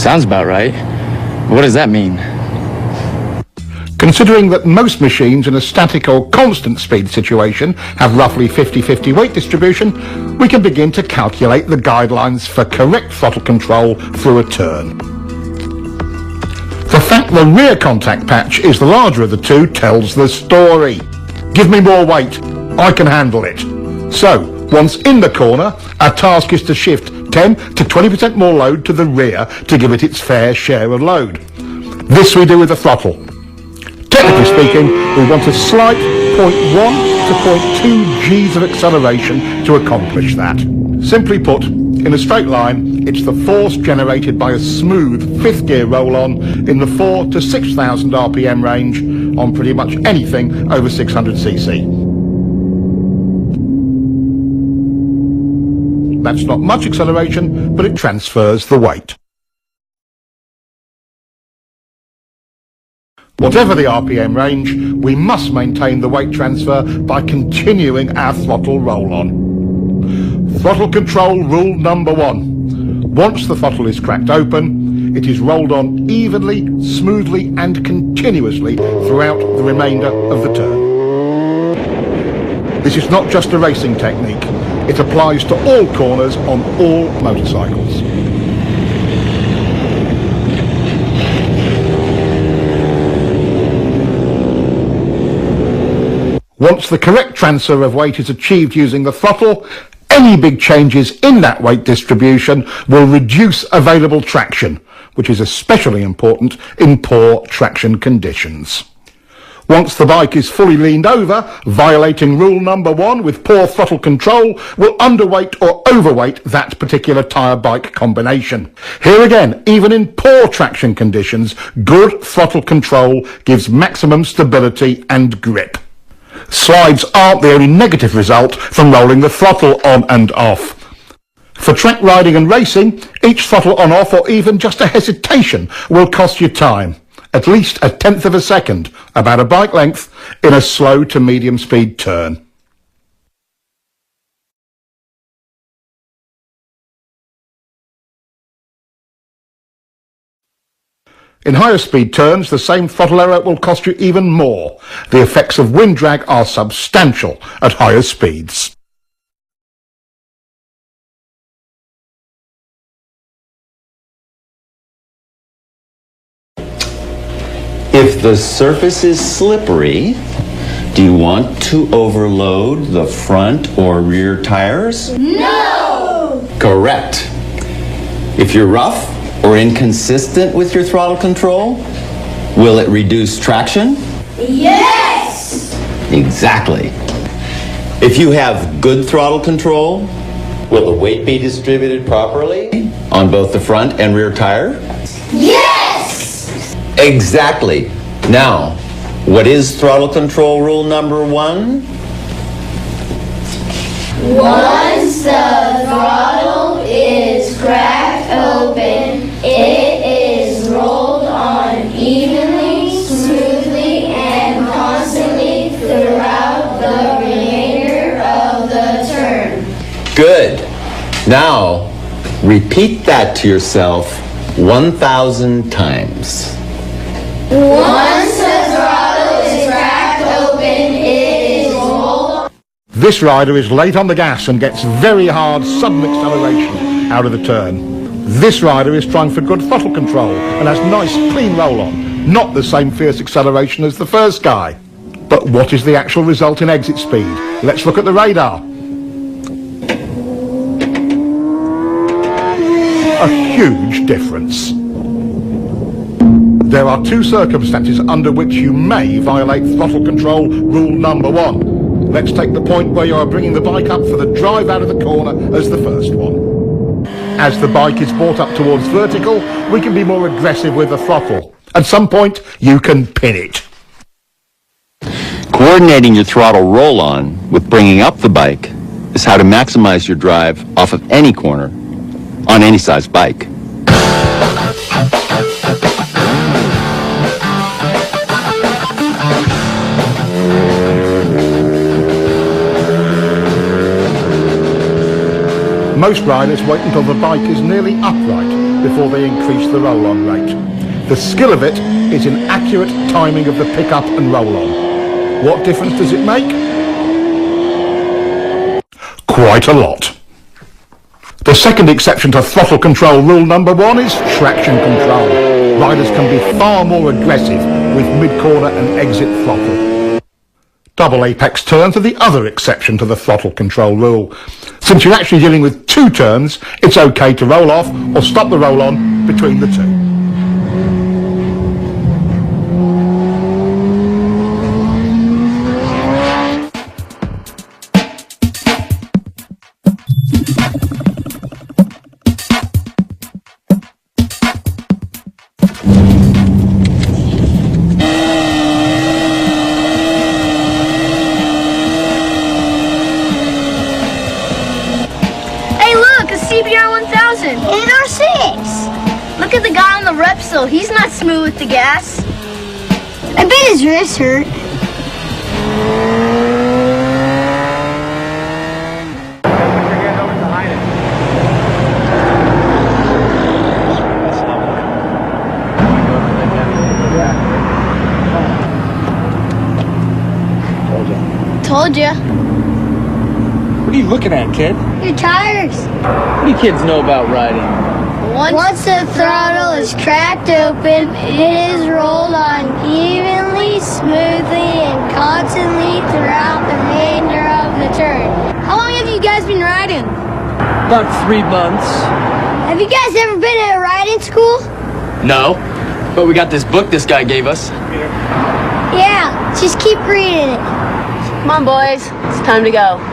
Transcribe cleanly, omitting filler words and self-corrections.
Sounds about right. What does that mean? Considering that most machines in a static or constant speed situation have roughly 50-50 weight distribution, we can begin to calculate the guidelines for correct throttle control through a turn. The fact the rear contact patch is the larger of the two tells the story. Give me more weight, I can handle it. So, once in the corner, our task is to shift 10 to 20% more load to the rear to give it its fair share of load. This we do with the throttle. Technically speaking, we want a slight 0.1 to 0.2 Gs of acceleration to accomplish that. Simply put, in a straight line, it's the force generated by a smooth fifth gear roll-on in the 4 to 6,000 RPM range on pretty much anything over 600cc. That's not much acceleration, but it transfers the weight. Whatever the RPM range, we must maintain the weight transfer by continuing our throttle roll-on. Throttle control rule number 1. Once the throttle is cracked open, it is rolled on evenly, smoothly and continuously throughout the remainder of the turn. This is not just a racing technique. It applies to all corners on all motorcycles. Once the correct transfer of weight is achieved using the throttle, any big changes in that weight distribution will reduce available traction, which is especially important in poor traction conditions. Once the bike is fully leaned over, violating rule number 1 with poor throttle control will underweight or overweight that particular tyre bike combination. Here again, even in poor traction conditions, good throttle control gives maximum stability and grip. Slides aren't the only negative result from rolling the throttle on and off. For track riding and racing, each throttle on off or even just a hesitation will cost you time. At least a tenth of a second, about a bike length, in a slow to medium speed turn. In higher speed turns, the same throttle error will cost you even more. The effects of wind drag are substantial at higher speeds. If the surface is slippery, do you want to overload the front or rear tires? No! Correct. If you're rough or inconsistent with your throttle control, will it reduce traction? Yes! Exactly. If you have good throttle control, will the weight be distributed properly on both the front and rear tire? Yes! Exactly. Now, what is throttle control rule number 1? Once the throttle is cracked open, it is rolled on evenly, smoothly, and constantly throughout the remainder of the turn. Good. Now, repeat that to yourself 1,000 times. Once the throttle is cracked open, it is rolled. This rider is late on the gas and gets very hard sudden acceleration out of the turn. This rider is trying for good throttle control and has nice clean roll-on, not the same fierce acceleration as the first guy. But what is the actual result in exit speed? Let's look at the radar. A huge difference. There are two circumstances under which you may violate throttle control rule number 1. Let's take the point where you are bringing the bike up for the drive out of the corner as the first one. As the bike is brought up towards vertical, we can be more aggressive with the throttle. At some point, you can pin it. Coordinating your throttle roll-on with bringing up the bike is how to maximize your drive off of any corner on any size bike. Most riders wait until the bike is nearly upright before they increase the roll-on rate. The skill of it is in accurate timing of the pick-up and roll-on. What difference does it make? Quite a lot. The second exception to throttle control rule number 1 is traction control. Riders can be far more aggressive with mid-corner and exit throttle. Double apex turns are the other exception to the throttle control rule. Since you're actually dealing with 2 turns, it's okay to roll off or stop the roll-on between the 2. CBR 1000 in R6. Look at the guy on the Repsol. He's not smooth with the gas. I bet his wrists hurt. Told ya. What are you looking at, kid? Your tires. What do you kids know about riding? Once the throttle is cracked open, it is rolled on evenly, smoothly, and constantly throughout the remainder of the turn. How long have you guys been riding? About 3 months. Have you guys ever been at a riding school? No, but we got this book this guy gave us. Yeah, just keep reading it. Come on, boys. It's time to go.